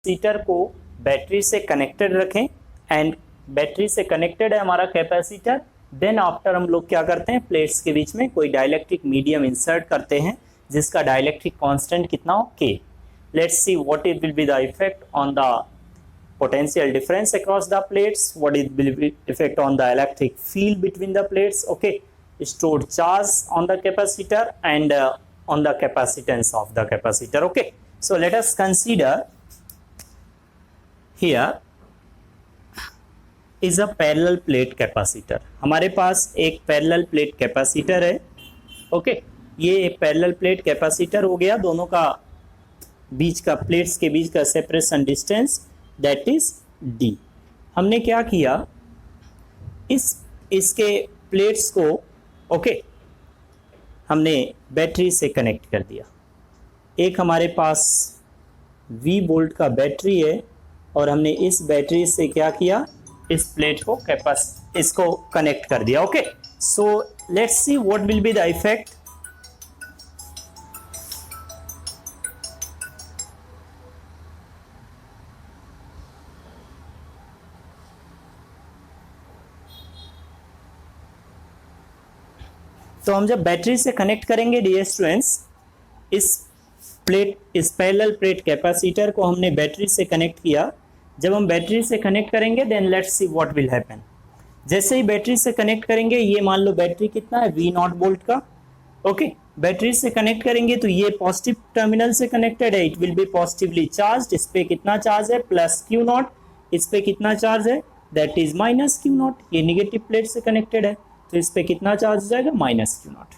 Capacitor को battery से connected रखें एंड बैटरी से कनेक्टेड है हमारा कैपेसिटर, देन आफ्टर हम लोग क्या करते हैं, प्लेट्स के बीच में कोई डाइलेक्ट्रिक मीडियम इंसर्ट करते हैं जिसका डाइलेक्ट्रिक कांस्टेंट कितना हो, K. Let's see what it will be the effect on the potential difference across the plates, what it will be effect on the electric field between the plates. Okay, stored charge on the capacitor and on the capacitance of the capacitor. Okay, so let us consider here is a parallel plate capacitor. हमारे पास एक parallel plate capacitor है. Okay, ये एक parallel plate capacitor हो गया, दोनों का बीच का प्लेट्स के बीच का separation distance that is D. हमने क्या किया, इसके प्लेट्स को ओके हमने बैटरी से कनेक्ट कर दिया. एक हमारे पास V वोल्ट का बैटरी है और हमने इस बैटरी से क्या किया, इस प्लेट को इसको कनेक्ट कर दिया. Okay, so let's see what will be the effect. तो हम जब बैटरी से कनेक्ट करेंगे डियर स्टूडेंट्स, इस पैरेलल प्लेट कैपेसिटर को हमने बैटरी से कनेक्ट किया. जब हम बैटरी से कनेक्ट करेंगे then let's see what will happen. जैसे ही बैटरी से कनेक्ट करेंगे, ये मान लो बैटरी कितना है, V0 वोल्ट का. ओके, बैटरी से कनेक्ट करेंगे तो ये पॉजिटिव टर्मिनल से कनेक्टेड है, it will be positively charge. इस पे कितना चार्ज है, प्लस Q0. इस पे कितना चार्ज है, दैट इज माइनस Q0. ये निगेटिव प्लेट से कनेक्टेड है तो इस पे कितना चार्ज हो जाएगा, minus Q0.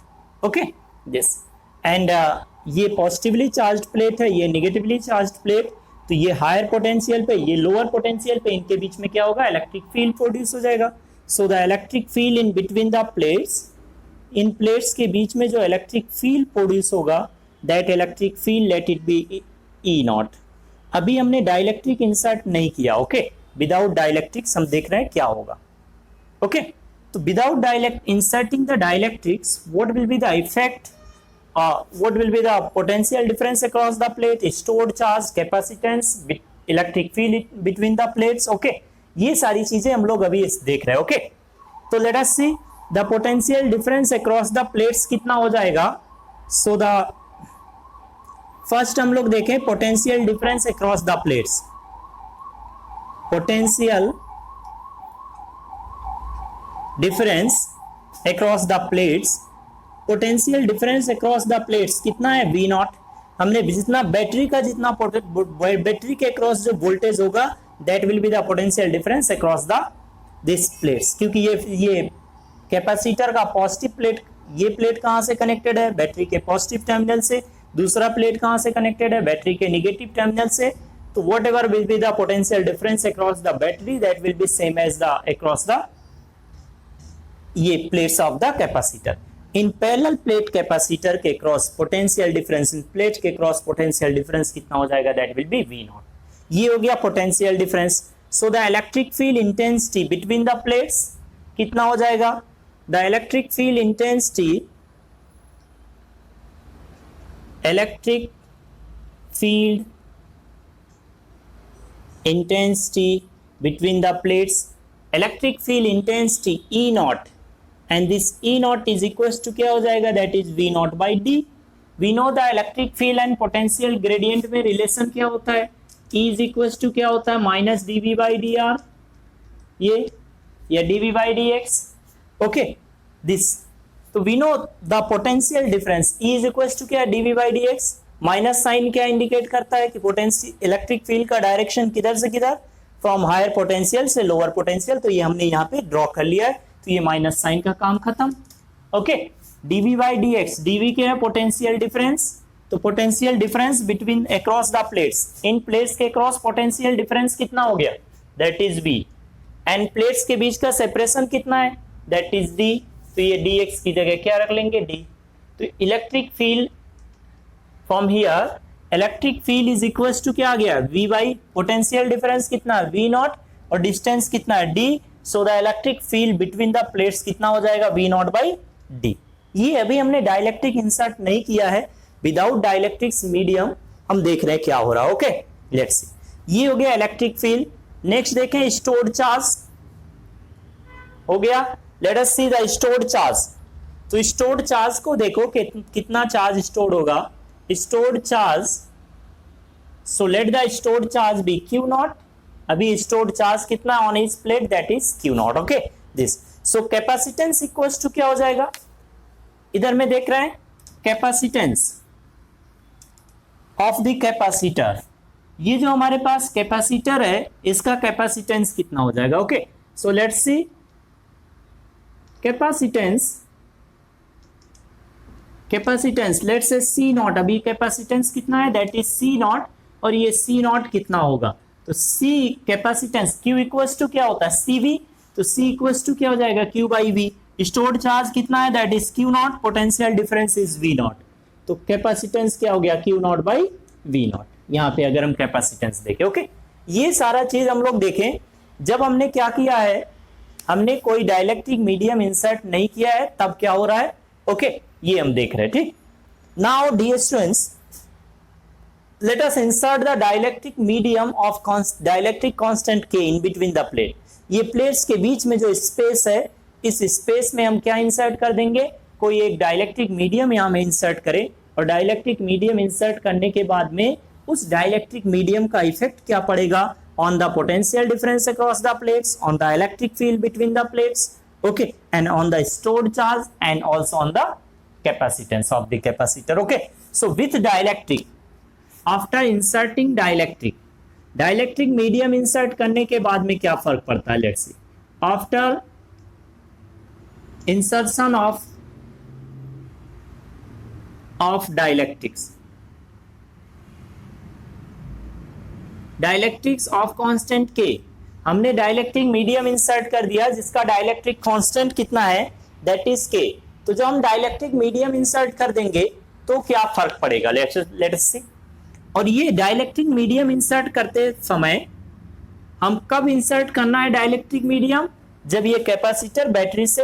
Okay, this and ये पॉजिटिवली चार्ज प्लेट है, ये निगेटिवली चार्ज प्लेट. तो ये हायर पोटेंशियल पे, ये लोअर पोटेंशियल पे, इनके बीच में क्या होगा, इलेक्ट्रिक फील्ड प्रोड्यूस हो जाएगा. So the electric field in between the plates, in plates के बीच में जो इलेक्ट्रिक फील्ड प्रोड्यूस होगा, that electric field let it be E0. अभी हमने डाइलेक्ट्रिक इंसर्ट नहीं किया. ओके, विदाउट डाइलेक्ट्रिक्स हम देख रहे हैं क्या होगा. ओके, तो without inserting the dielectrics, what will be the effect, what will be the potential difference across the plate, stored charge, capacitance, electric field between the plates. Okay, ये सारी चीजें हम लोग अभी देख रहे हैं. ओके, तो let us see the potential difference across the plates कितना हो जाएगा. so the first हम लोग देखें potential difference across the plates. potential difference across the plates, potential difference across the plates कितना है, V0. हमने जितना बैटरी का जितना बैटरी के अक्रॉस जो वोल्टेज होगा, that will be the potential difference across the this plates. क्योंकि ये कैपेसिटर का पॉजिटिव प्लेट, ये प्लेट कहां से कनेक्टेड है, बैटरी के पॉजिटिव टर्मिनल से. दूसरा प्लेट कहां से कनेक्टेड है, बैटरी के निगेटिव टर्मिनल से. तो whatever will be the potential difference across the battery, that will be same as the across the ये प्लेट्स ऑफ द कैपेसिटर. इन पैरेलल प्लेट कैपेसिटर के क्रॉस पोटेंशियल डिफरेंस, इन plate के cross potential difference कितना हो जाएगा, that will B V0. ये हो गया potential difference. So the electric field intensity between the plates कितना हो जाएगा, the electric field intensity, electric field intensity between the plates, electric field intensity E0, and this E0 is equals to क्या हो जाएगा, that is V0 by D. We know the electric field and potential gradient में relation क्या होता है, E is equals to क्या होता है, माइनस dV by dr, ये या dV by dx. Okay, this. तो we know the potential difference, E is equals to क्या, dV by dx. Minus sign क्या इंडिकेट करता है कि पोटेंशियल इलेक्ट्रिक फील्ड का डायरेक्शन किधर से किधर, फ्रॉम हायर पोटेंशियल से लोअर पोटेंशियल. तो ये हमने यहाँ पे ड्रॉ कर लिया है, तो ये माइनस साइन का काम खत्म. Okay, dV by dx, dV क्या है, पोटेंशियल डिफरेंस. तो potential difference between across the plates, in plates के क्रॉस पोटेंशियल डिफरेंस कितना हो गया, that is V. And plates के बीच का सेपरेशन कितना है, दैट इज D. तो ये dx की जगह क्या रख लेंगे, D. तो electric field from here, electric field is equals to क्या आ गया, V बाई पोटेंशियल डिफरेंस कितना, V0, और डिस्टेंस कितना है, D. So the electric field between the plates कितना हो जाएगा, V0 बाई D. ये अभी हमने डाइलेक्ट्रिक इंसर्ट नहीं किया है, विदाउट डाइलेक्ट्रिक्स मीडियम हम देख रहे हैं क्या हो रहा है. Okay, let's see. ये हो गया इलेक्ट्रिक फील्ड। नेक्स्ट देखें स्टोर्ड चार्ज हो गया। Let us see the stored charge. तो स्टोर्ड चार्ज को देखो कि कितना चार्ज स्टोर्ड होगा। Stored charge, so let the stored charge be Q naught. अभी स्टोर्ड चार्ज कितना on is plate, that is Q naught. Okay this, so capacitance equals to क्या हो जाएगा, इधर में देख रहे हैं कैपेसिटेंस ऑफ द कैपेसिटर। ये जो हमारे पास कैपेसिटर है इसका कैपेसिटेंस कितना हो जाएगा। Okay so let's see capacitance let's say C not. अभी कैपेसिटेंस कितना है, दैट इज सी नॉट, और ये सी नॉट कितना होगा, तो सी कैपेसिटेंस क्यू इक्वल्स टू क्या होता है सी वी, तो सी इक्वल्स टू क्या हो जाएगा Q by V. Stored charge कितना है, that is Q naught, potential difference is V naught, तो कैपेसिटेंस क्या हो गया Q naught by V naught. यहाँ पे अगर हम कैपेसिटेंस देखें, ओके ये सारा चीज हम लोग देखें। जब हमने क्या किया है, हमने कोई डाइलेक्ट्रिक मीडियम इंसर्ट नहीं किया है, तब क्या हो रहा है, ओके ये हम देख रहे हैं। ठीक, now dear students let us insert the dielectric medium of dielectric constant K in between the plate। ये प्लेट्स के बीच में जो स्पेस है, इस स्पेस में हम क्या इंसर्ट कर देंगे, कोई एक डाइलेक्ट्रिक मीडियम यहाँ में इंसर्ट करें, और डाइलेक्ट्रिक मीडियम इंसर्ट करने के बाद में उस डाइलेक्ट्रिक मीडियम का इफेक्ट क्या पड़ेगा on the potential difference across the plates, on the electric field between the plates, okay, and on the stored charge and also on the capacitance of the capacitor. Okay so with dielectric, after inserting dielectric medium insert करने के बाद में क्या फर्क पड़ता है, let's see after insertion of dielectrics of constant के, हमने डाइलेक्ट्रिक मीडियम इंसर्ट कर दिया जिसका डाइलेक्ट्रिक कांस्टेंट कितना है, दैट इज के। तो जब हम डाइलेक्ट्रिक मीडियम इंसर्ट कर देंगे तो क्या फर्क पड़ेगा, लेट अस सी। और ये डाइलेक्ट्रिक मीडियम इंसर्ट करते समय हम कब इंसर्ट करना है डाइलेक्ट्रिक मीडियम, जब ये कैपेसिटर बैटरी से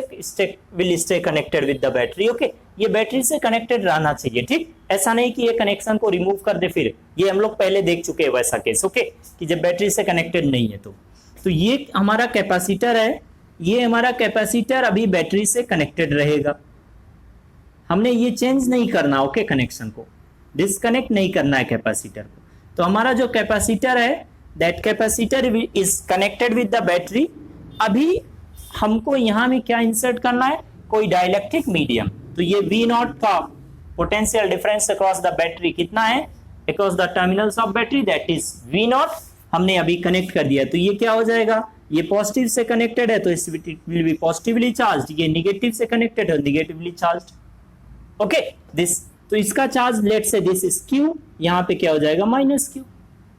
will stay connected with the battery. Okay ये बैटरी से कनेक्टेड रहना चाहिए। ठीक, ऐसा नहीं कि ये कनेक्शन को रिमूव कर दे, फिर ये हम लोग पहले देख चुके हैं वैसा केस। ओके कि जब बैटरी से कनेक्टेड नहीं है तो ये हमारा कैपेसिटर है, ये हमारा कैपेसिटर अभी बैटरी से कनेक्टेड रहेगा, हमने ये चेंज नहीं करना। ओके कनेक्शन को डिस्कनेक्ट नहीं करना है कैपेसिटर को। तो हमारा जो कैपेसिटर है, that capacitor is connected with the battery. अभी हमको यहाँ में क्या इंसर्ट करना है, कोई डाइलेक्ट्रिक मीडियम। तो ये V नॉट था, potential difference across the battery कितना है, across the terminals of battery, that is V not, हमने अभी कनेक्ट कर दिया। तो ये क्या हो जाएगा, ये पॉजिटिव से कनेक्टेड है तो it will be positively charge, ये निगेटिव से कनेक्टेड है निगेटिवली चार्ज। ओके दिस, तो इसका charge let say this is Q, यहाँ पे क्या हो जाएगा माइनस Q,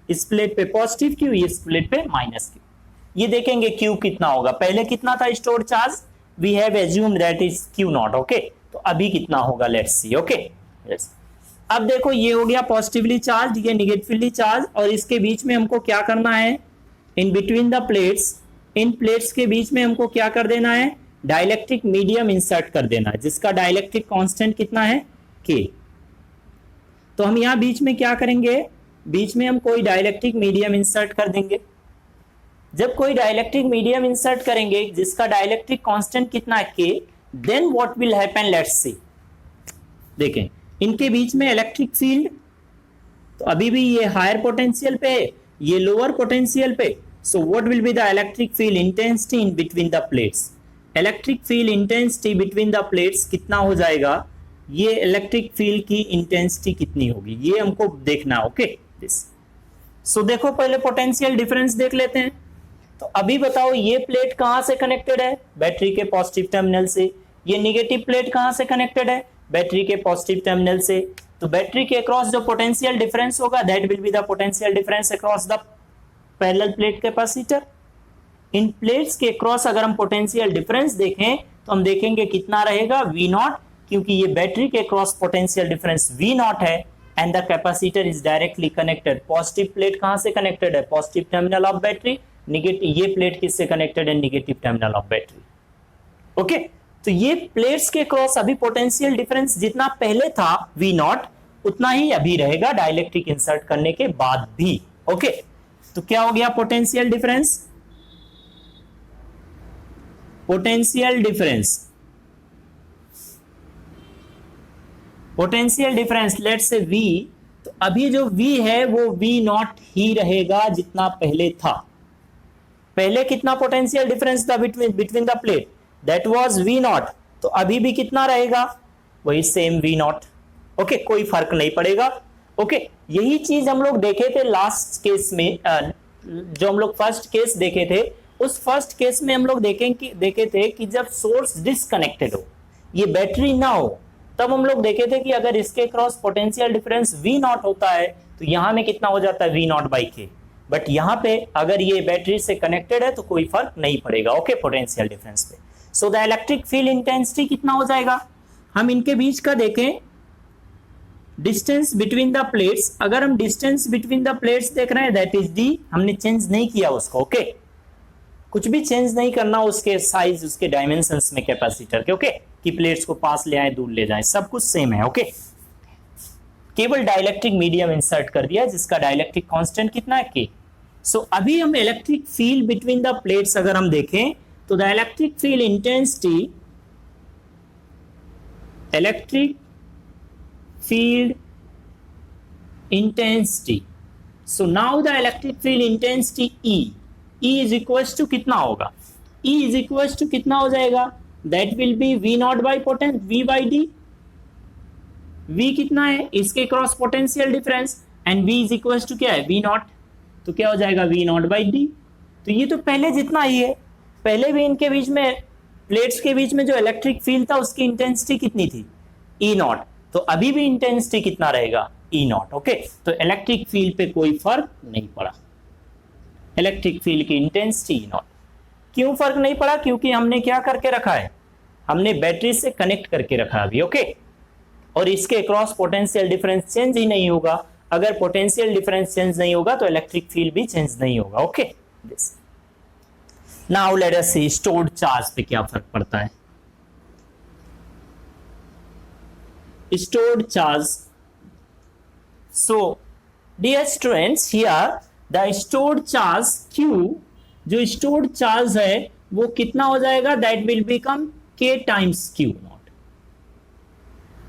इस प्लेट पे पॉजिटिव Q, इस प्लेट पे माइनस Q। ये देखेंगे Q कितना होगा, पहले कितना था stored charge, we have assumed that is Q naught. Okay तो अभी कितना होगा, लेट्स सी। ओके अब देखो ये हो गया पॉजिटिवली चार्ज, ये निगेटिवली चार्ज, और इसके बीच में हमको क्या करना है, in between the plates, in plates के बीच में हमको क्या कर देना है, डाइलेक्ट्रिक मीडियम इंसर्ट कर देना है जिसका डाइलेक्ट्रिक कांस्टेंट कितना है K। तो हम यहाँ बीच में क्या करेंगे, बीच में हम कोई डाइलेक्ट्रिक मीडियम इंसर्ट कर देंगे। जब कोई डाइलेक्ट्रिक मीडियम इंसर्ट करेंगे जिसका डाइलेक्ट्रिक कांस्टेंट कितना है K, then what will happen, let's see. देखें इनके बीच में इलेक्ट्रिक फील्ड, तो अभी भी ये हायर पोटेंशियल पे है, ये लोअर पोटेंशियल पे, so what will be the electric field intensity in between the plates. Electric field intensity between the plates कितना हो जाएगा, ये इलेक्ट्रिक फील्ड की इंटेंसिटी कितनी होगी, ये हमको देखना। ओके दिस, सो देखो पहले पोटेंशियल डिफरेंस देख लेते हैं। तो अभी बताओ ये प्लेट कहां से कनेक्टेड है, बैटरी के पॉजिटिव टर्मिनल से। ये निगेटिव प्लेट कहां से कनेक्टेड है, बैटरी के पॉजिटिव टर्मिनल से। तो बैटरी के अक्रॉस जो पोटेंशियल डिफरेंस होगा, that will be the potential difference across the parallel plate capacitor. In plates के अक्रॉस अगर हम पोटेंशियल डिफरेंस देखें तो हम देखेंगे कितना रहेगा, V नॉट, क्योंकि ये बैटरी के cross potential difference V naught है, and the capacitor is directly connected. Positive plate कहां से कनेक्टेड है, positive terminal of battery, negative ये प्लेट किससे कनेक्टेड है, negative terminal of battery. Okay तो ये प्लेट्स के क्रॉस अभी पोटेंशियल डिफरेंस जितना पहले था V नॉट, उतना ही अभी रहेगा डाइलेक्ट्रिक इंसर्ट करने के बाद भी। ओके तो क्या हो गया potential difference, potential difference, potential difference let say V, तो अभी जो V है वो V नॉट ही रहेगा जितना पहले था। पहले कितना पोटेंशियल डिफरेंस था between the plate, that was V not, तो अभी भी कितना रहेगा, वही सेम V नॉट। ओके, कोई फर्क नहीं पड़ेगा। ओके, यही चीज हम लोग देखे थे लास्ट केस में, जो हम लोग फर्स्ट केस देखे थे, उस फर्स्ट केस में हम लोग देखे थे कि जब सोर्स डिसकनेक्टेड हो, ये बैटरी ना हो, तब हम लोग देखे थे कि अगर इसके across potential difference V not होता है तो यहां में कितना हो जाता है V नॉट बाई के, बट यहां पे अगर ये बैटरी से कनेक्टेड है तो कोई फर्क नहीं पड़ेगा। ओके, पोटेंशियल डिफरेंस पे। So the electric field intensity कितना हो जाएगा, हम इनके बीच का देखें, डिस्टेंस बिटवीन द प्लेट्स, अगर हम डिस्टेंस बिटवीन द प्लेट्स देख रहे हैं दैट इज D, हमने चेंज नहीं किया उसको। ओके, कुछ भी चेंज नहीं करना उसके साइज, उसके डायमेंशंस में कैपेसिटर के। ओके, कि प्लेट्स को पास ले आए, दूर ले जाए, सब कुछ सेम है। ओके, केवल डाइलेक्ट्रिक मीडियम इंसर्ट कर दिया जिसका डाइलेक्ट्रिक कांस्टेंट कितना है K। सो अभी हम electric field between the plates अगर हम देखें तो the electric field intensity, electric field intensity, so now the electric field intensity E is equals to कितना होगा, E इज इक्वल्स टू कितना हो जाएगा, that will be V naught by potence V by D। V कितना है, इसके across potential difference, and V is equals to क्या है, V नॉट, तो क्या हो जाएगा V नॉट बाई D। तो ये तो पहले जितना ही है, पहले भी इनके बीच में, प्लेट्स के बीच में जो इलेक्ट्रिक फील्ड था उसकी इंटेंसिटी कितनी थी, E नॉट, तो अभी भी इंटेंसिटी कितना रहेगा, E नॉट। ओके, तो इलेक्ट्रिक फील्ड पे कोई फर्क नहीं पड़ा, इलेक्ट्रिक फील्ड की इंटेंसिटी E नॉट। क्यों फर्क नहीं पड़ा, क्योंकि हमने क्या करके रखा है, हमने बैटरी से कनेक्ट करके रखा अभी। ओके, और इसके क्रॉस पोटेंशियल डिफरेंस चेंज ही नहीं होगा, अगर पोटेंशियल डिफरेंस चेंज नहीं होगा तो इलेक्ट्रिक फील्ड भी चेंज नहीं होगा। Okay, this now let us see stored charge पे क्या फर्क पड़ता है। Stored charge, so dear students here the stored charge Q, जो स्टोर्ड चार्ज है वो कितना हो जाएगा, that will become K times Q naught.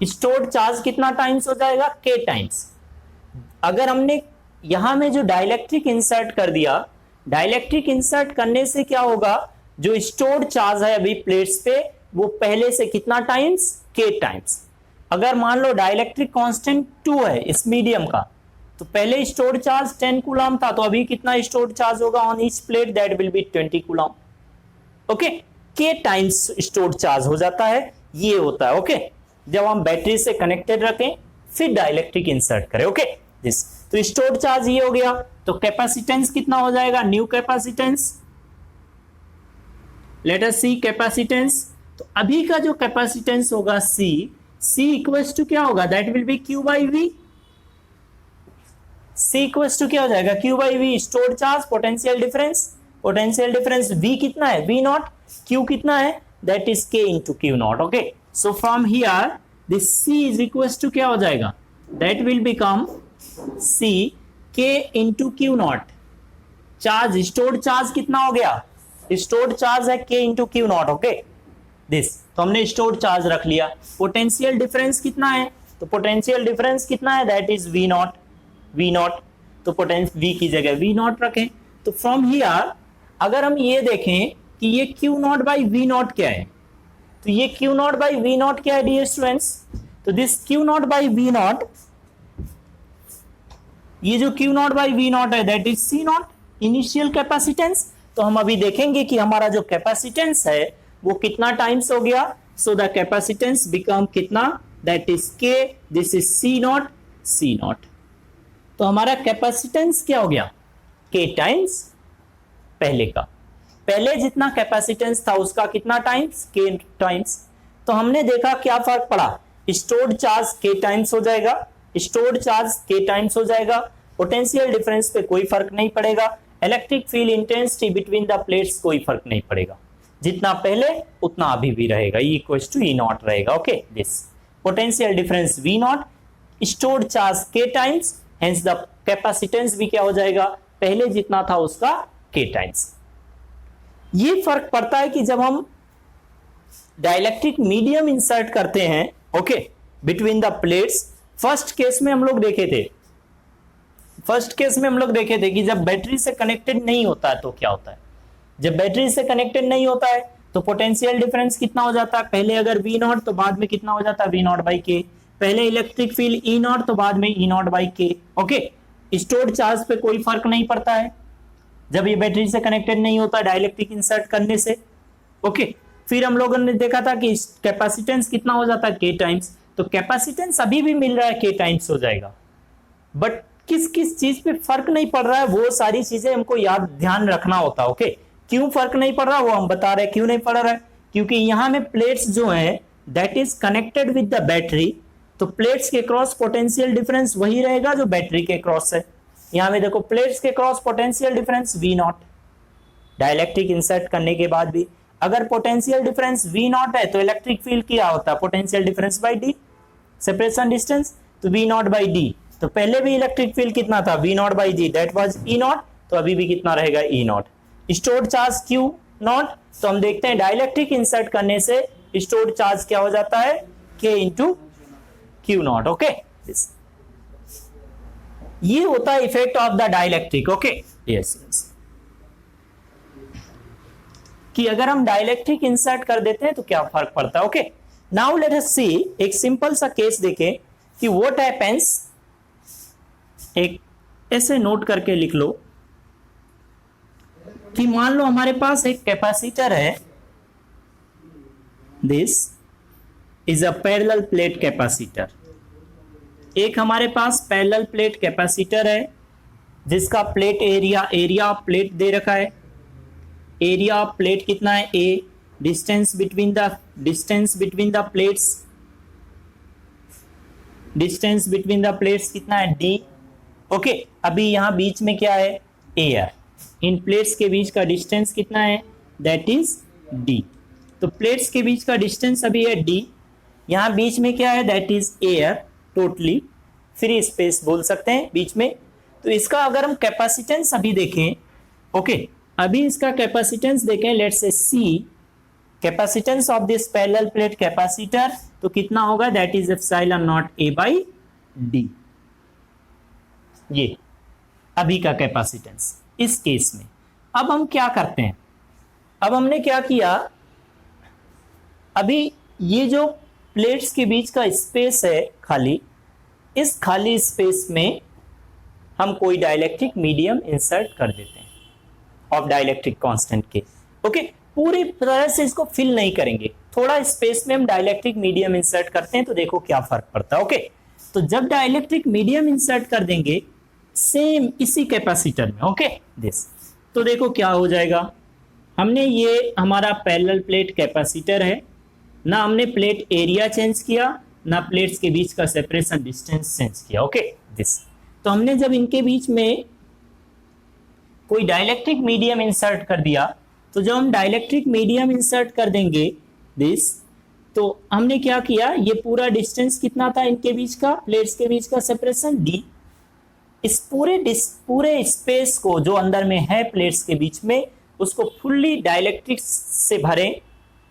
Stored charge कितना टाइम्स हो जाएगा, K टाइम्स। अगर हमने यहां में जो डाइलेक्ट्रिक इंसर्ट कर दिया, डाइलेक्ट्रिक इंसर्ट करने से क्या होगा, जो स्टोर्ड चार्ज है अभी प्लेट्स पे वो पहले से कितना टाइम्स, K टाइम्स। अगर मान लो डाइलेक्ट्रिक कांस्टेंट 2 है इस मीडियम का, तो पहले स्टोर्ड चार्ज 10 कूलम था, तो अभी कितना स्टोर्ड चार्ज होगा on each plate, that will B 20 coulomb. Okay, K times stored charge हो जाता है, ये होता है। ओके, जब हम बैटरी से कनेक्टेड रखें फिर डाइलेक्ट्रिक इंसर्ट करें। ओके, दिस, तो स्टोर्ड चार्ज ये हो गया। तो कैपेसिटेंस कितना हो जाएगा, न्यू कैपेसिटेंस, लेट अस सी कैपेसिटेंस। तो अभी का जो कैपेसिटेंस होगा C इक्वल्स टू क्या होगा, that will be Q by V। C equals to क्या हो जाएगा, Q by V, stored charge, potential difference, potential difference V कितना है, V नॉट, Q कितना है, that is K into Q naught. Okay, so from here this C is equals to क्या हो जाएगा, that will become C K into Q naught. Charge, stored charge कितना हो गया, स्टोर्ड चार्ज है K into Q naught. Okay, this, तो हमने stored charge रख लिया। पोटेंशियल डिफरेंस कितना है, तो पोटेंशियल डिफरेंस कितना है, that is V not, V not, तो पोटेंशियल V की जगह V नॉट रखें। तो फ्रॉम हियर अगर हम ये देखें कि ये Q naught by V naught क्या है, तो ये Q naught by V naught क्या है डियर स्टूडेंट्स, तो this Q naught by V naught, ये जो Q naught by V naught है that is C naught, initial capacitance. तो हम अभी देखेंगे कि हमारा जो कैपेसिटेंस है वो कितना टाइम्स हो गया, सो द कैपेसिटेंस बिकम कितना, that is K, this is C not, C not. तो हमारा कैपेसिटेंस क्या हो गया, K टाइम्स पहले का, पहले जितना कैपेसिटेंस था उसका कितना टाइम्स, K टाइम्स। तो हमने देखा क्या फर्क पड़ा, स्टोर्ड चार्ज K टाइम्स हो जाएगा, स्टोर्ड चार्ज K टाइम्स हो जाएगा, पोटेंशियल डिफरेंस पे कोई फर्क नहीं पड़ेगा, electric field intensity between the plates कोई फर्क नहीं पड़ेगा, जितना पहले उतना अभी भी रहेगा, E equals to E naught रहेगा। Okay, this potential difference V naught, stored charge K times, hence the capacitance भी क्या हो जाएगा, पहले जितना था उसका k टाइम्स। ये फर्क पड़ता है कि जब हम डाइलेक्ट्रिक मीडियम इंसर्ट करते हैं okay between the plates. First case में हम लोग देखे थे कि जब बैटरी से कनेक्टेड नहीं होता है तो क्या होता है। जब बैटरी से कनेक्टेड नहीं होता है तो पोटेंशियल डिफरेंस कितना हो जाता है, पहले अगर V नॉट तो बाद में कितना हो जाता है V नॉट बाई के, पहले इलेक्ट्रिक फील्ड E नॉट तो बाद में E not by K. Okay, stored charge पे कोई फर्क नहीं पड़ता है जब ये बैटरी से कनेक्टेड नहीं होता डाइलेक्ट्रिक इंसर्ट करने से। ओके, फिर हम लोगों ने देखा था कि कैपेसिटेंस कितना हो जाता है k टाइम्स, तो कैपेसिटेंस अभी भी मिल रहा है k टाइम्स हो जाएगा, बट किस किस चीज पे फर्क नहीं पड़ रहा है वो सारी चीजें हमको ध्यान रखना होता है। ओके, क्यों फर्क नहीं पड़ रहा वो हम बता रहे हैं क्यों नहीं पड़ रहा है, क्योंकि यहां में प्लेट्स जो है that is connected with the battery, तो प्लेट्स के क्रॉस पोटेंशियल डिफरेंस वही रहेगा जो बैटरी के क्रॉस है। यहां में देखो प्लेट्स के cross potential difference V not, dielectric insert करने के बाद भी अगर पोटेंशियल डिफरेंस V नॉट है तो इलेक्ट्रिक फील्ड क्या होता है, potential difference by D, separation distance, तो V नॉट बाई डी। तो पहले भी इलेक्ट्रिक फील्ड कितना था V naught by D, that was E not, तो अभी भी कितना रहेगा E not. Stored charge Q not, तो हम देखते हैं डाइलेक्ट्रिक इंसर्ट करने से स्टोर्ड चार्ज क्या हो जाता है K into Q naught. Okay, ये होता है effect of the dielectric. Okay, yes, कि अगर हम डाइलेक्ट्रिक इंसर्ट कर देते हैं तो क्या फर्क पड़ता है। ओके, नाउ लेट अस सी, एक सिंपल सा केस देखें कि व्हाट हैपेंस। एक ऐसे नोट करके लिख लो कि मान लो हमारे पास एक कैपेसिटर है, this is a parallel plate capacitor. एक हमारे पास पैरेलल प्लेट कैपेसिटर है जिसका प्लेट एरिया ऑफ प्लेट दे रखा है। एरिया ऑफ प्लेट कितना है A, distance between the plates कितना है D। ओके, अभी यहां बीच में क्या है एयर, इन प्लेट्स के बीच का डिस्टेंस कितना है दैट इज D। तो प्लेट्स के बीच का डिस्टेंस अभी है D, यहां बीच में क्या है that is air, totally free space बोल सकते हैं बीच में। तो इसका अगर हम कैपेसिटेंस अभी देखें, ओके, अभी इसका कैपेसिटेंस देखें, let's say C, capacitance of this parallel plate capacitor, तो कितना होगा that is epsilon not A by D। ये अभी का कैपेसिटेंस इस केस में। अब हम क्या करते हैं, अब हमने क्या किया, अभी ये जो प्लेट्स के बीच का स्पेस है खाली, इस खाली स्पेस में हम कोई डाइलेक्ट्रिक मीडियम इंसर्ट कर देते हैं ऑफ डाइलेक्ट्रिक कांस्टेंट के। ओके, पूरी तरह से इसको फिल नहीं करेंगे, थोड़ा स्पेस में हम डाइलेक्ट्रिक मीडियम इंसर्ट करते हैं तो देखो क्या फर्क पड़ता है। ओके, तो जब डाइलेक्ट्रिक मीडियम इंसर्ट कर देंगे सेम इसी कैपेसिटर में, ओके दिस, तो देखो क्या हो जाएगा। हमने ये हमारा पैरेलल प्लेट कैपेसिटर है, ना हमने प्लेट एरिया चेंज किया ना प्लेट्स के बीच का सेपरेशन डिस्टेंस चेंज किया। ओके दिस, तो हमने जब इनके बीच में कोई डाइलेक्ट्रिक मीडियम इंसर्ट कर दिया, तो जब हम डाइलेक्ट्रिक मीडियम इंसर्ट कर देंगे दिस, तो हमने क्या किया, ये पूरा डिस्टेंस कितना था इनके बीच का, प्लेट्स के बीच का सेपरेशन D। इस पूरे स्पेस को जो अंदर में है प्लेट्स के बीच में, उसको फुल्ली डाइलेक्ट्रिक से भरें,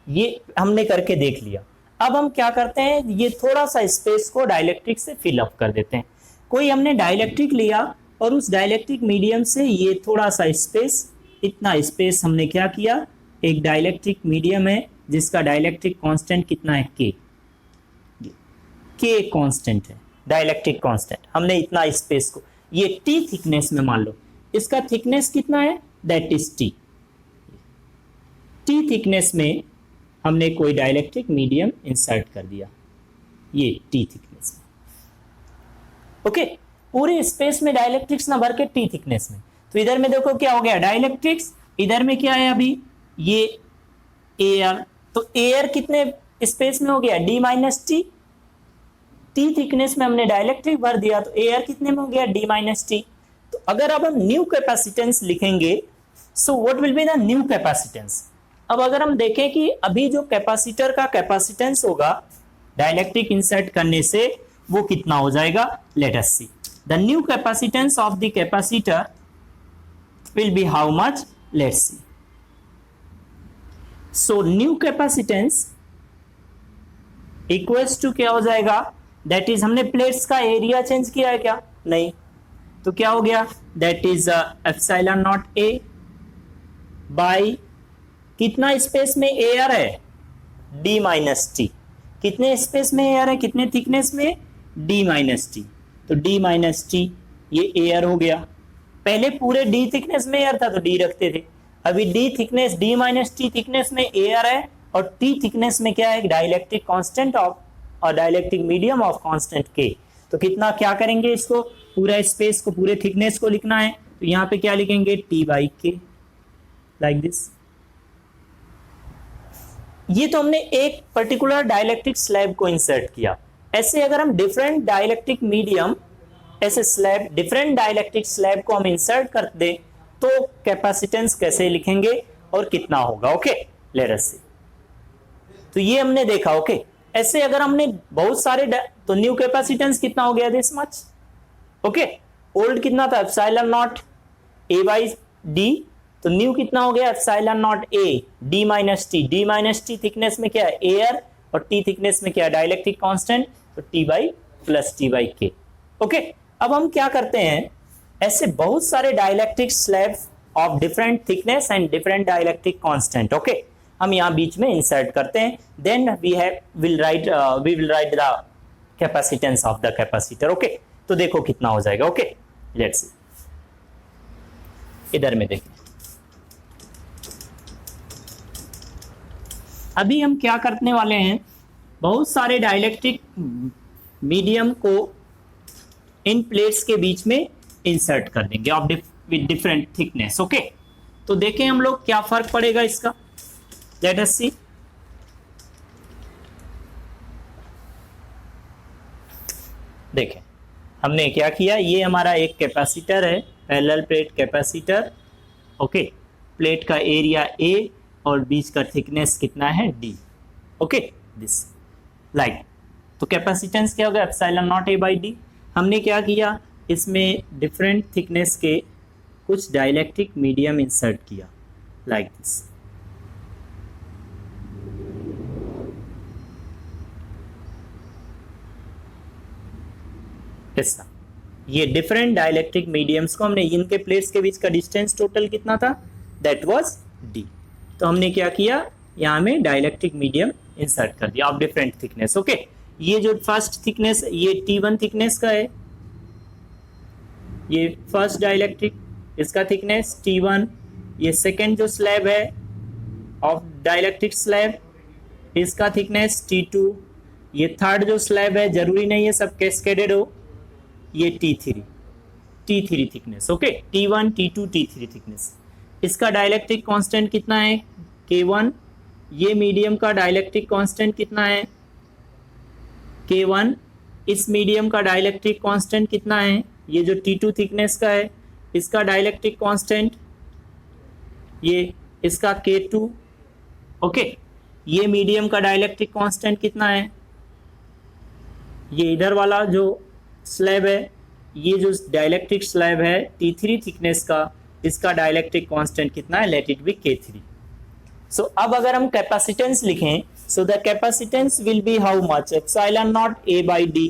ये हमने करके देख लिया। अब हम क्या करते हैं, ये थोड़ा सा स्पेस को डाइलेक्ट्रिक से फिल अप कर देते हैं। कोई हमने डाइलेक्ट्रिक लिया और उस डाइलेक्ट्रिक मीडियम से ये थोड़ा सा स्पेस, इतना स्पेस हमने क्या किया, एक डाइलेक्ट्रिक मीडियम है जिसका डाइलेक्ट्रिक कांस्टेंट कितना है K कांस्टेंट है, डाइलेक्ट्रिक कांस्टेंट। हमने इतना स्पेस को, ये T थिकनेस में मान लो, इसका थिकनेस कितना है दैट इज T थिकनेस में हमने कोई डाइलेक्ट्रिक मीडियम इंसर्ट कर दिया, ये T थिकनेस में। ओके, पूरे स्पेस में डाइलेक्ट्रिक्स ना भर के T थिकनेस में, तो इधर में देखो क्या हो गया डाइलेक्ट्रिक्स, इधर में क्या है अभी ये एयर, तो एयर कितने स्पेस में हो गया D minus T, T thickness में हमने डाइलेक्ट्रिक भर दिया तो एयर कितने में हो गया D माइनस T। तो अगर अब हम न्यू कैपेसिटेंस लिखेंगे, so what will be the new capacitance. अब अगर हम देखें कि अभी जो कैपेसिटर का कैपेसिटेंस होगा डाइलेक्ट्रिक इंसर्ट करने से वो कितना हो जाएगा, let us see the new capacitance of the capacitor will be how much? Let's see. So new capacitance equals to क्या हो जाएगा? दैट इज हमने प्लेट्स का एरिया चेंज किया है क्या? नहीं, तो क्या हो गया? That is epsilon naught A by कितना स्पेस में एयर है? D minus T. कितने स्पेस में एयर है? कितने थिकनेस में? D minus T. तो डी माइनस टी ये एयर हो गया। पहले पूरे डी थिकनेस में एयर था तो डी रखते थे, अभी D thickness D minus T thickness में एयर है और टी थिकनेस में क्या है? डाइलेक्ट्रिक कांस्टेंट ऑफ और डाइलेक्ट्रिक मीडियम ऑफ कांस्टेंट के। तो कितना क्या करेंगे? इसको पूरा स्पेस को पूरे थिकनेस को लिखना है तो यहाँ पे क्या लिखेंगे? टी बाई के, लाइक दिस। ये तो हमने एक पर्टिकुलर डाइलेक्ट्रिक स्लैब को इंसर्ट किया। ऐसे अगर हम डिफरेंट डाइलेक्ट्रिक मीडियम ऐसे स्लैब डिफरेंट डाइलेक्ट्रिक स्लैब को हम इंसर्ट कर दे तो कैपेसिटेंस कैसे लिखेंगे और कितना होगा? ओके, लेट अस सी। तो ये हमने देखा। ओके, ऐसे अगर हमने बहुत सारे तो न्यू कैपेसिटेंस कितना हो गया? This much. ओके, ओल्ड कितना था? Epsilon naught A by D. तो न्यू कितना हो गया? Epsilon naught A D minus T. D minus T thickness में क्या है? एयर, और टी थिकनेस में क्या है? Dielectric constant. तो T by plus T by K. Okay, अब हम क्या करते हैं? ऐसे बहुत सारे dielectric slab of different thickness and different dielectric constant, okay, हम यहाँ बीच में इंसर्ट करते हैं। Then we will write the capacitance of the capacitor. Okay, तो देखो कितना हो जाएगा। ओके, लेट्स सी, इधर में देखिए। अभी हम क्या करने वाले हैं? बहुत सारे डाइलेक्ट्रिक मीडियम को इन प्लेट्स के बीच में इंसर्ट कर देंगे of with different thickness. Okay, तो देखें हम लोग क्या फर्क पड़ेगा इसका। लेट अस सी। देखें हमने क्या किया, ये हमारा एक कैपेसिटर है, parallel plate capacitor. Okay, plate का एरिया ए और बीच का थिकनेस कितना है? डी। Okay, this like. तो कैपेसिटेंस क्या होगा? Epsilon naught A by D. हमने क्या किया? इसमें डिफरेंट थिकनेस के कुछ डाइलेक्ट्रिक मीडियम इंसर्ट किया, लाइक दिस। ऐसा ये डिफरेंट डाइलेक्ट्रिक मीडियम्स को हमने, इनके प्लेट्स के बीच का डिस्टेंस टोटल कितना था? That was D. तो हमने क्या किया? यहाँ में डाइलेक्ट्रिक मीडियम इंसर्ट कर दिया ऑफ डिफरेंट थिकनेस। ओके, ये जो फर्स्ट थिकनेस ये T1 थिकनेस का है, ये फर्स्ट डाइलेक्ट्रिक, इसका थिकनेस T1। ये सेकेंड जो स्लैब है ऑफ डाइलेक्ट्रिक स्लैब, इसका थिकनेस T2। ये थर्ड जो स्लैब है, जरूरी नहीं है सब कैस्केडेड हो, ये T3 thickness. Okay, T1 T2 T3 thickness. इसका डाइलेक्ट्रिक कांस्टेंट कितना है? K1। ये मीडियम का डाइलेक्ट्रिक कांस्टेंट कितना है? K1। इस मीडियम का डाइलेक्ट्रिक कांस्टेंट कितना है? ये जो T2 थिकनेस का है, इसका डाइलेक्ट्रिक कांस्टेंट, ये इसका K2। ओके, ये मीडियम का डाइलेक्ट्रिक कांस्टेंट कितना है? ये इधर वाला जो स्लैब है, ये जो डाइलेक्ट्रिक स्लैब है T3 थिकनेस का, इसका डाइलेक्ट्रिक कांस्टेंट कितना है? Let it be K3। सो अब अगर हम कैपेसिटेंस लिखें, so the capacitance will be how much? Epsilon naught A by D,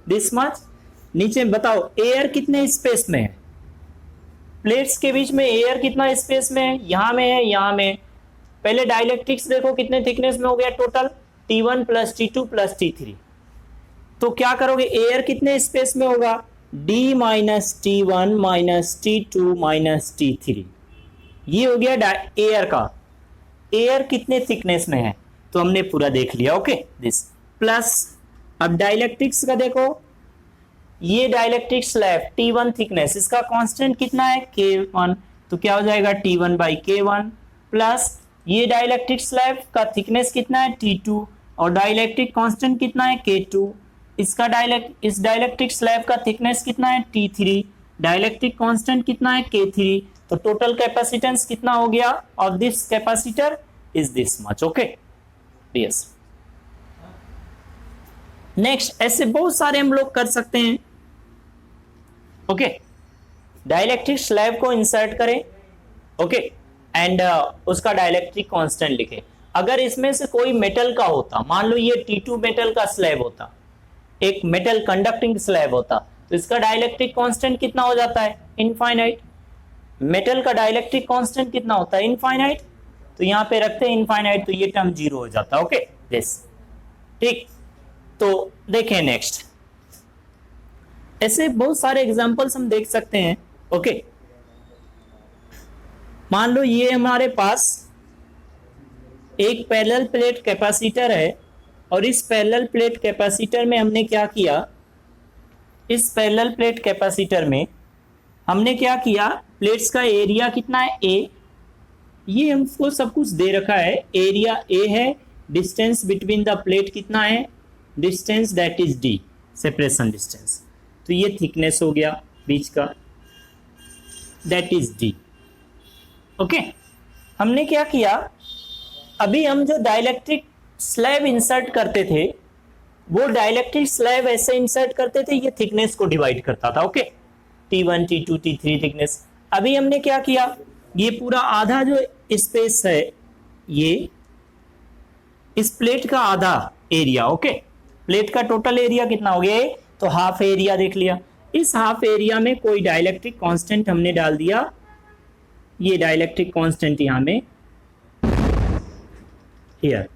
this much. नीचे बताओ एयर कितने स्पेस में है? प्लेट्स के बीच में एयर कितना स्पेस में है? यहाँ में है, यहाँ में। पहले डाइलेक्ट्रिक्स देखो कितने थिकनेस में हो गया total? T1 plus T2 plus T3। तो क्या करोगे? एयर कितने स्पेस में होगा? D minus T1 minus T2 minus T3। ये हो गया एयर का। एयर कितने थिकनेस में है? तो हमने पूरा देख लिया। Okay, this plus. अब डाइलेक्ट्रिक्स का देखो, ये डाइलेक्ट्रिक स्लैब T1 थिकनेस, इसका कांस्टेंट कितना है? K1। तो क्या हो जाएगा? T1 बाई K1 प्लस ये डाइलेक्ट्रिक स्लैब का थिकनेस कितना है? T2 और डाइलेक्ट्रिक कांस्टेंट कितना है? K2। इसका इस डाइलेक्ट्रिक स्लैब का थिकनेस कितना है? T3। डाइलेक्ट्रिक कांस्टेंट कितना है? K3। तो टोटल कैपेसिटेंस कितना हो गया of this capacitor? Is this much. Okay, yes. Next ऐसे बहुत सारे हम लोग कर सकते हैं। ओके, डाइलेक्ट्रिक स्लैब को इंसर्ट करें, ओके, एंड उसका डाइलेक्ट्रिक कांस्टेंट लिखें। अगर इसमें से कोई मेटल का होता, मान लो ये T2 मेटल का स्लैब होता, एक मेटल कंडक्टिंग स्लैब होता, तो इसका डाइलेक्ट्रिक कांस्टेंट कितना हो जाता है? इनफाइनाइट। मेटल का डाइलेक्ट्रिक कांस्टेंट कितना होता है? इनफाइनाइट। तो यहां पे रखते हैं इनफाइनाइट, तो ये टर्म 0 हो जाता है, ओके दिस, ठीक। तो देखें नेक्स्ट, ऐसे बहुत सारे एग्जांपल्स हम देख सकते हैं, ओके। मान लो ये हमारे पास एक पैरेलल प्लेट कैपेसिटर है, और इस पैरेलल प्लेट कैपेसिटर में हमने क्या किया, इस पैरेलल प्लेट कैपेसिटर में हमने क्या किया, प्लेट्स का एरिया कितना है? A। ये हमको सब कुछ दे रखा है, एरिया A है, डिस्टेंस बिटवीन द प्लेट कितना है? Distance that is D, separation distance. तो ये थिकनेस हो गया बीच का, दैट इज D, ओके। हमने क्या किया, अभी हम जो डाइलेक्ट्रिक स्लैब इंसर्ट करते थे, वो डाइलेक्ट्रिक स्लैब ऐसे इंसर्ट करते थे, ये थिकनेस को डिवाइड करता था, okay, T1 T2 T3 thickness. अभी हमने क्या किया, ये पूरा आधा जो स्पेस है, ये इस प्लेट का आधा एरिया, ओके, प्लेट का टोटल एरिया कितना हो गया? तो हाफ एरिया देख लिया। इस हाफ एरिया में कोई डाइलेक्ट्रिक कांस्टेंट हमने डाल दिया, ये डाइलेक्ट्रिक कांस्टेंट यहां में, हियर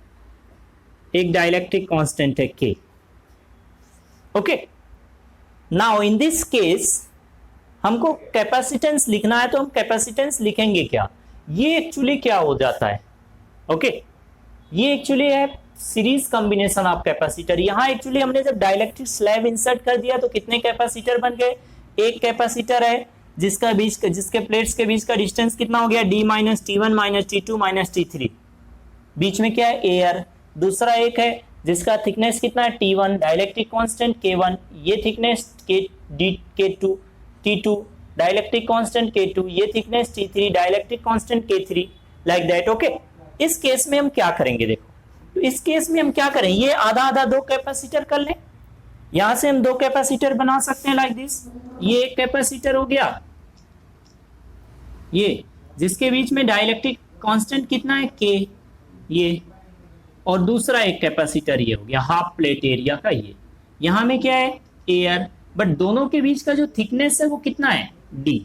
एक डाइलेक्ट्रिक कांस्टेंट है K, okay. Now in this case हमको कैपेसिटेंस लिखना है, तो हम कैपेसिटेंस लिखेंगे क्या? ये एक्चुअली क्या हो जाता है, ओके, ये एक्चुअली है सीरीज कॉम्बिनेशन ऑफ कैपेसिटर। यहां एक्चुअली हमने जब डाइलेक्ट्रिक स्लैब इंसर्ट कर दिया तो कितने कैपेसिटर बन गए? एक कैपेसिटर है जिसके प्लेट्स के बीच का डिस्टेंस कितना हो गया? D minus T1 minus T2 minus T3, बीच में क्या है? एयर। दूसरा एक है जिसका थिकनेस कितना है? T1, डाइलेक्ट्रिक कांस्टेंट K1, ये thickness K2, T2 dielectric constant K2, ये thickness T3, dielectric constant K3, like that, okay. इस केस में हम क्या करेंगे, देखो, तो इस केस में हम क्या करें, ये आधा आधा दो कैपेसिटर कर लें, यहां से हम दो कैपेसिटर बना सकते हैं, लाइक दिस। ये एक कैपेसिटर हो गया, ये जिसके बीच में डाइलेक्ट्रिक कांस्टेंट कितना है? K, ये, और दूसरा एक कैपेसिटर ये हो गया हाफ प्लेट एरिया का, ये यहां में क्या है? एयर। बट दोनों के बीच का जो थिकनेस है वो कितना है? D,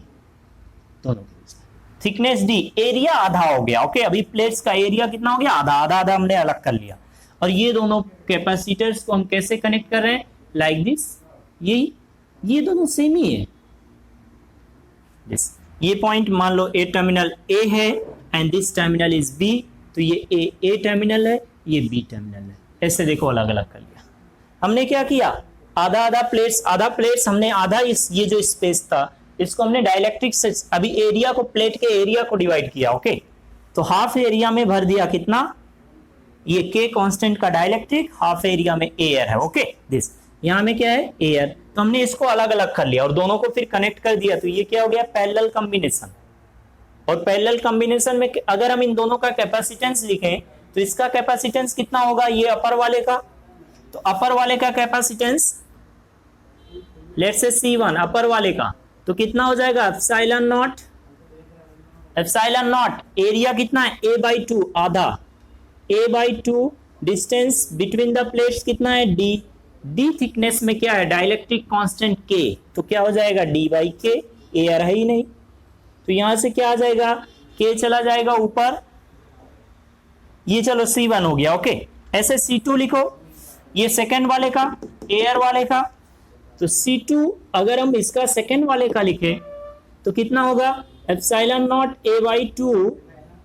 दोनों के बीच थिकनेस D, एरिया आधा हो गया, ओके। अभी प्लेट्स का एरिया कितना हो गया? आधा आधा आधा हमने अलग कर लिया। और ये दोनों कैपेसिटर्स को हम कैसे कनेक्ट कर रहे हैं? लाइक दिस, ये दोनों सेम ही है, दिस। ये पॉइंट मान लो ए टर्मिनल A है and this terminal is B, तो ये A टर्मिनल है, ये B टर्मिनल है, ऐसे देखो अलग अलग कर लिया। हमने क्या किया, आधा प्लेट्स हमने आधा ये जो स्पेस था इसको हमने डाइलेक्ट्रिक से अभी एरिया को, प्लेट के एरिया को डिवाइड किया, ओके। तो हाफ एरिया में भर दिया कितना? ये K कांस्टेंट का डाइलेक्ट्रिक, हाफ एरिया में एयर है, ओके दिस। यहां में क्या है? एयर। तो हमने इसको अलग अलग कर लिया और दोनों को फिर कनेक्ट कर दिया, तो ये क्या हो गया? Parallel combination. और पैरेलल कॉम्बिनेशन में अगर हम इन दोनों का कैपेसिटेंस लिखें तो इसका कैपेसिटेंस कितना होगा? ये अपर वाले का, तो अपर वाले का कैपेसिटेंस लेट्स से C1 अपर वाले का, तो कितना हो जाएगा? एप्सिलॉन नॉट, एरिया कितना है? A/2 आधा, A/2, distance between the plates कितना है? D थिकनेस में क्या है? डाइलेक्ट्रिक कांस्टेंट K, तो क्या हो जाएगा? D/K, एयर है ही नहीं, तो यहां से क्या आ जाएगा? K चला जाएगा ऊपर, ये चलो C1 हो गया, ओके। ऐसे C2 लिखो, ये सेकंड वाले का, एयर वाले का, तो C2 अगर हम इसका सेकंड वाले का लिखें तो कितना होगा? Epsilon not A/2,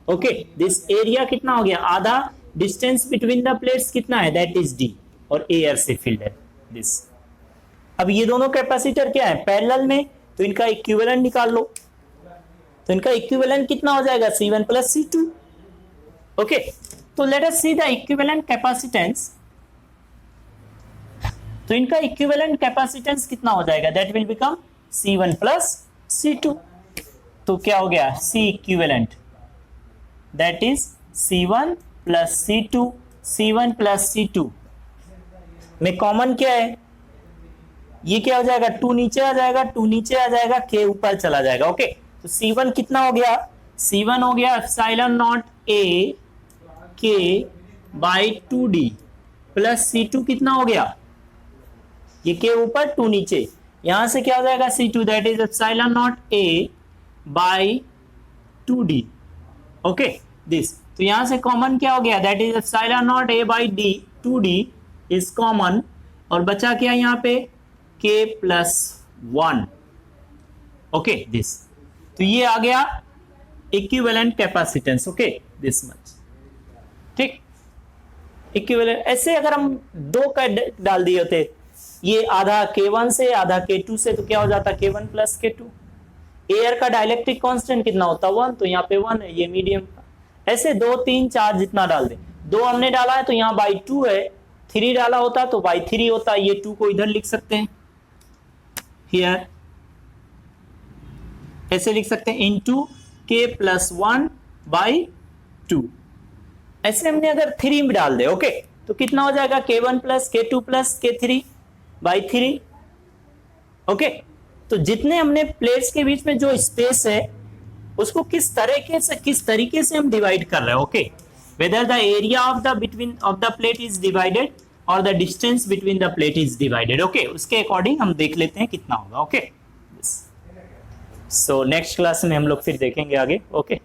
okay. This area कितना हो गया? आधा, डिस्टेंस बिटवीन द प्लेट्स कितना है? दैट इज D, और एयर से फिल्ड है दिस। अब ये दोनों कैपेसिटर क्या है? पैरेलल में, तो इनका इक्विवेलेंट निकाल लो, तो इनका इक्विवेलेंट कितना हो जाएगा? C1 plus C2, okay. तो let us see the equivalent capacitance. तो इनका इक्विवेलेंट कैपेसिटेंस कितना हो जाएगा? That will become C1 plus C2। तो क्या हो गया? C equivalent that is C1 plus C2, C1 plus C2 में कॉमन क्या है? ये क्या हो जाएगा, 2 नीचे आ जाएगा, 2 नीचे आ जाएगा, k ऊपर चला जाएगा। ओके, तो C1 कितना हो गया, C1 हो गया epsilon not a k by 2d plus C2 कितना हो गया, ये k ऊपर 2 नीचे, यहां से क्या हो जाएगा C2 that is epsilon not a by 2d। Okay this, तो यहां से कॉमन क्या हो गया, that is epsilon not a by d 2d is common, और बचा क्या यहाँ पे k प्लस 1। ओके दिस, तो ये आ गया equivalent capacitance. Okay this much, ठीक, इक्विवेलेंट। ऐसे अगर हम दो का डाल दिए होते, ये आधा k1 से आधा k2 से, तो क्या हो जाता k1 प्लस k2। एयर का डाइलेक्ट्रिक कांस्टेंट कितना होता 1, तो यहाँ पे 1 है, ये मीडियम का। ऐसे 2 3 4 जितना डाल दे, 2 हमने डाला है तो यहाँ बाई 2 है, 3 डाला होता तो बाई 3 होता, ये 2 को इधर लिख सकते हैं, हियर ऐसे लिख सकते हैं, इनटू k प्लस 1 बाई 2। ऐसे हमने अगर 3 में डाल दे, ओके, तो कितना हो जाएगा k1 plus k2 plus k3 by 3। Okay, तो जितने हमने प्लेट्स के बीच में जो स्पेस है उसको किस तरीके से हम डिवाइड कर रहे हैं। Okay, whether the area of the between of the plate is divided और the distance between the plate is divided. Okay, उसके अकॉर्डिंग हम देख लेते हैं कितना होगा। ओके, सो नेक्स्ट क्लास में हम लोग फिर देखेंगे आगे। ओके।